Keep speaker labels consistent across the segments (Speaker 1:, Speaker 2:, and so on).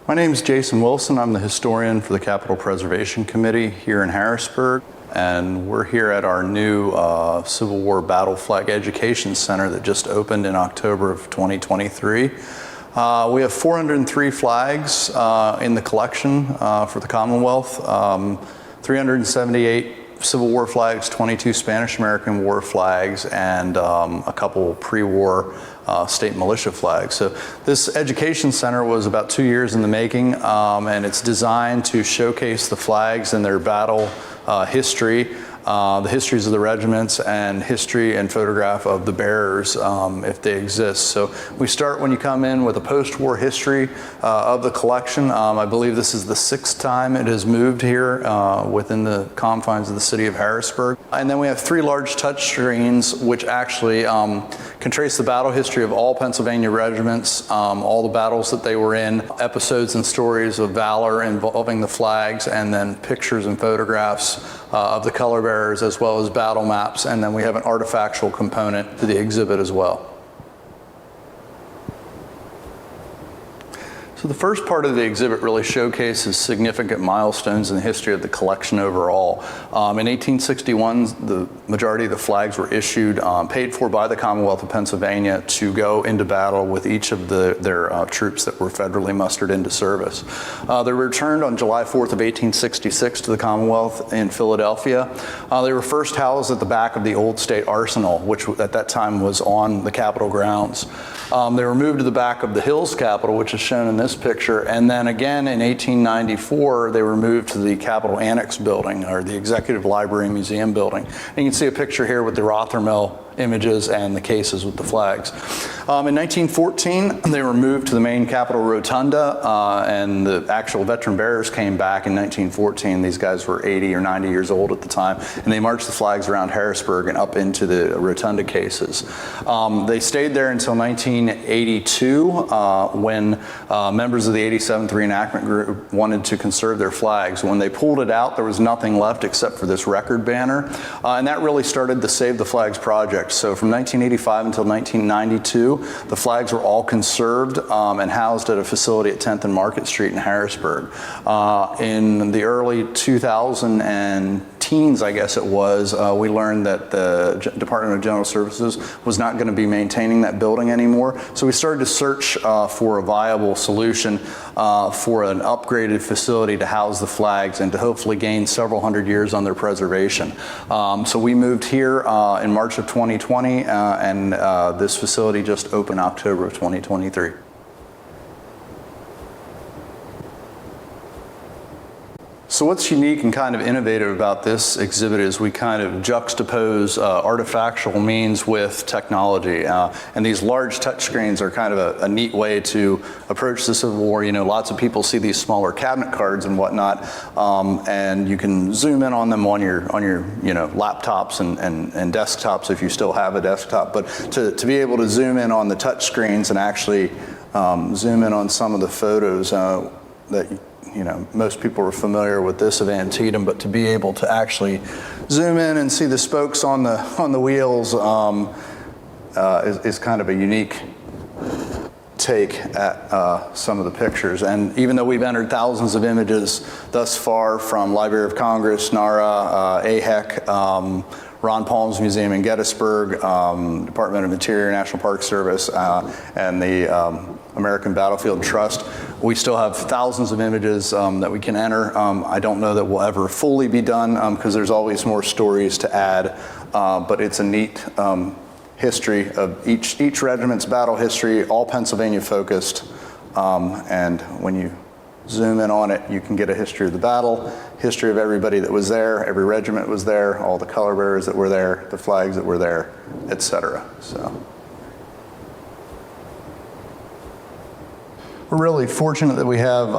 Speaker 1: My name is Jason Wilson. I'm the historian for the Capitol Preservation Committee here in Harrisburg, and we're here at our new Civil War Battle Flag Education Center that just opened in October of 2023. We have 403 flags in the collection for the Commonwealth, 378 Civil War flags, 22 Spanish-American War flags, and a couple pre-war state militia flags. So this education center was about 2 years in the making, and it's designed to showcase the flags and their battle history, the histories of the regiments, and history and photograph of the bearers if they exist. So we start when you come in with a post-war history of the collection. I believe this is the 6th time it has moved here within the confines of the city of Harrisburg. And then we have 3 large touch screens which actually can trace the battle history of all Pennsylvania regiments, all the battles that they were in, episodes and stories of valor involving the flags, and then pictures and photographs of the color bearers, as well as battle maps, and then we have an artifactual component to the exhibit as well. So the first part of the exhibit really showcases significant milestones in the history of the collection overall. In 1861, the majority of the flags were issued, paid for by the Commonwealth of Pennsylvania to go into battle with each of their troops that were federally mustered into service. They were returned on July 4th of 1866 to the Commonwealth in Philadelphia. They were first housed at the back of the Old State Arsenal, which at that time was on the Capitol grounds. They were moved to the back of the Hills Capitol, which is shown in this picture, and then again in 1894 they were moved to the Capitol Annex building, or the Executive Library and Museum building. And you can see a picture here with the Rothermel images and the cases with the flags. In 1914, they were moved to the main Capitol Rotunda, and the actual veteran bearers came back in 1914. These guys were 80 or 90 years old at the time, and they marched the flags around Harrisburg and up into the Rotunda cases. They stayed there until 1982, when members of the 87th Reenactment Group wanted to conserve their flags. When they pulled it out, there was nothing left except for this record banner, and that really started the Save the Flags project. So from 1985 until 1992, the flags were all conserved and housed at a facility at 10th and Market Street in Harrisburg. In the early 2010s, I guess it was, we learned that the Department of General Services was not going to be maintaining that building anymore. So we started to search for a viable solution for an upgraded facility to house the flags and to hopefully gain several hundred years on their preservation. So we moved here in March of 2020, and this facility just opened October of 2023. So what's unique and kind of innovative about this exhibit is we kind of juxtapose artifactual means with technology. And these large touchscreens are kind of a neat way to approach the Civil War. You know, lots of people see these smaller cabinet cards and whatnot, and you can zoom in on them on your laptops and desktops if you still have a desktop. But to be able to zoom in on the touchscreens and actually zoom in on some of the photos that most people are familiar with this of Antietam, but to be able to actually zoom in and see the spokes on the wheels is kind of a unique take at some of the pictures. And even though we've entered thousands of images thus far from Library of Congress, NARA, AHEC, Ron Palm's Museum in Gettysburg, Department of Interior, National Park Service, and the American Battlefield Trust, we still have thousands of images that we can enter. I don't know that we'll ever fully be done because there's always more stories to add, but it's a neat history of each regiment's battle history, all Pennsylvania focused, and when you zoom in on it, you can get a history of the battle, history of everybody that was there, every regiment was there, all the color bearers that were there, the flags that were there, etc. So we're really fortunate that we have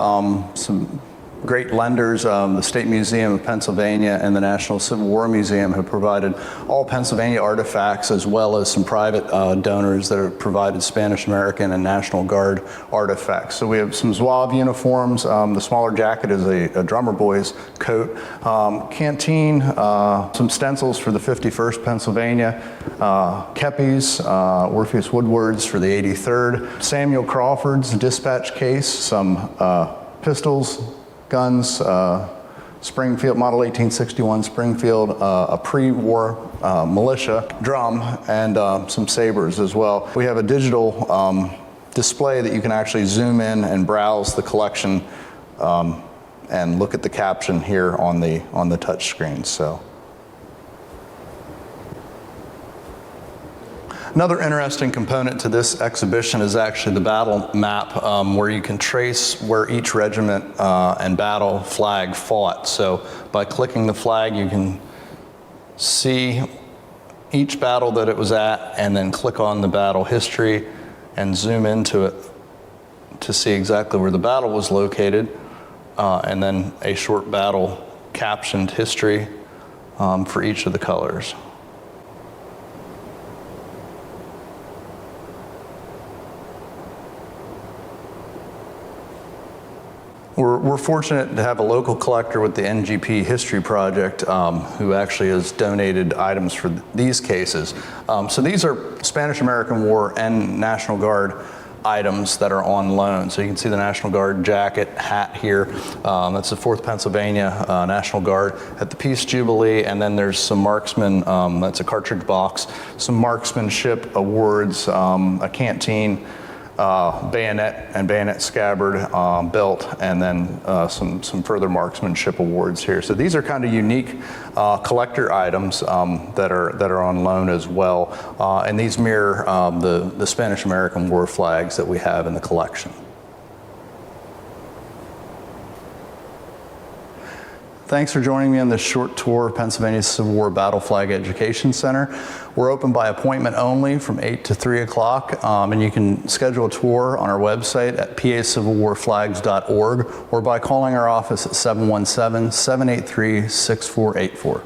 Speaker 1: some great lenders. The State Museum of Pennsylvania and the National Civil War Museum have provided all Pennsylvania artifacts, as well as some private donors that have provided Spanish American and National Guard artifacts. So we have some Zouave uniforms. The smaller jacket is a drummer boy's coat. Canteen, some stencils for the 51st Pennsylvania, kepis, Orpheus Woodward's for the 83rd, Samuel Crawford's dispatch case, some pistols, guns, Springfield, model 1861 Springfield, a pre-war militia drum, and some sabers as well. We have a digital display that you can actually zoom in and browse the collection and look at the caption here on the touch screen. So. Another interesting component to this exhibition is actually the battle map, where you can trace where each regiment and battle flag fought. So by clicking the flag, you can see each battle that it was at, and then click on the battle history and zoom into it to see exactly where the battle was located, and then a short battle captioned history for each of the colors. We're fortunate to have a local collector with the NGP History Project who actually has donated items for these cases. So these are Spanish American War and National Guard items that are on loan. So you can see the National Guard jacket, hat here. That's the 4th Pennsylvania National Guard at the Peace Jubilee. And then there's some marksman, that's a cartridge box, some marksmanship awards, a canteen, bayonet and bayonet scabbard belt, and then some further marksmanship awards here. So these are kind of unique collector items that are on loan as well, and these mirror the Spanish American War flags that we have in the collection. Thanks for joining me on this short tour of Pennsylvania's Civil War Battle Flag Education Center. We're open by appointment only from 8 to 3 o'clock, and you can schedule a tour on our website at pacivilwarflags.org or by calling our office at 717-783-6484.